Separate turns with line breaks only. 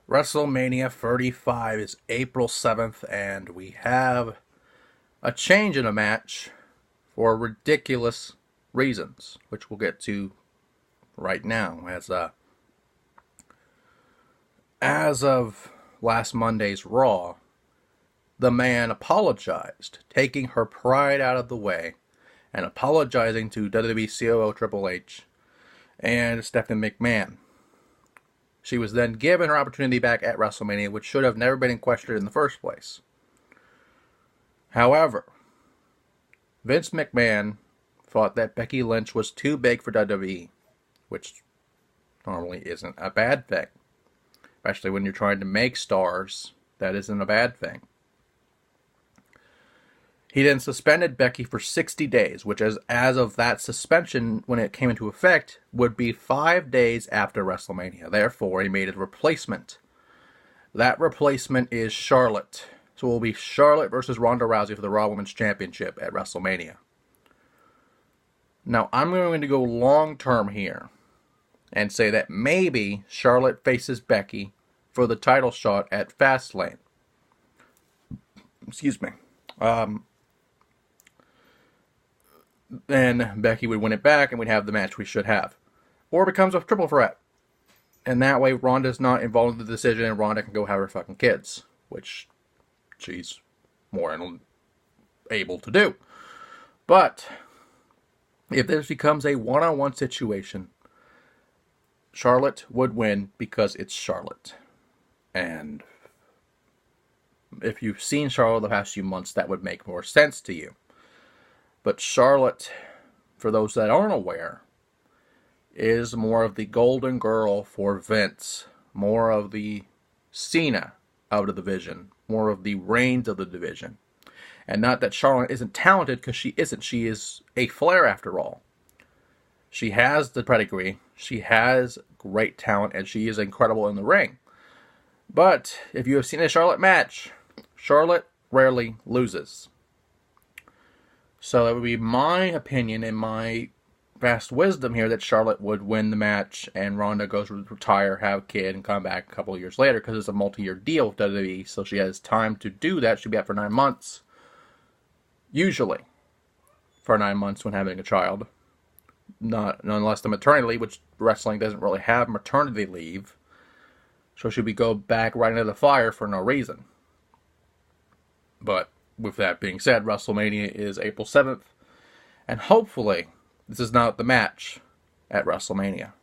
WrestleMania 35 is April 7th, and we have a change in a match for ridiculous reasons, which we'll get to right now. As of last Monday's Raw, the man apologized, taking her pride out of the way, and apologizing to WWE COO Triple H and Stephanie McMahon. She was then given her opportunity back at WrestleMania, which should have never been in question in the first place. However, Vince McMahon thought that Becky Lynch was too big for WWE, which normally isn't a bad thing. Especially when you're trying to make stars, that isn't a bad thing. He then suspended Becky for 60 days, which as of that suspension, when it came into effect, would be 5 days after WrestleMania. Therefore, he made a replacement. That replacement is Charlotte. So it will be Charlotte versus Ronda Rousey for the Raw Women's Championship at WrestleMania. Now, I'm going to go long-term here and say that maybe Charlotte faces Becky for the title shot at Fastlane. Excuse me. Then Becky would win it back, and we'd have the match we should have. Or it becomes a triple threat. And that way, Ronda's not involved in the decision, and Ronda can go have her fucking kids. Which she's more than able to do. But if this becomes a one-on-one situation, Charlotte would win because it's Charlotte. And if you've seen Charlotte the past few months, that would make more sense to you. But Charlotte, for those that aren't aware, is more of the golden girl for Vince. More of the Cena of the division. More of the Reigns of the division. And not that Charlotte isn't talented, because she isn't. She is a Flair after all. She has the pedigree. She has great talent, and she is incredible in the ring. But if you have seen a Charlotte match, Charlotte rarely loses. So that would be my opinion and my vast wisdom here that Charlotte would win the match and Ronda goes to retire, have a kid, and come back a couple of years later because it's a multi-year deal with WWE. So she has time to do that. She'll be out for 9 months. Usually. For 9 months when having a child. Not unless the maternity leave, which wrestling doesn't really have maternity leave. So she'll be go back right into the fire for no reason. But with that being said, WrestleMania is April 7th. And hopefully, this is not the match at WrestleMania.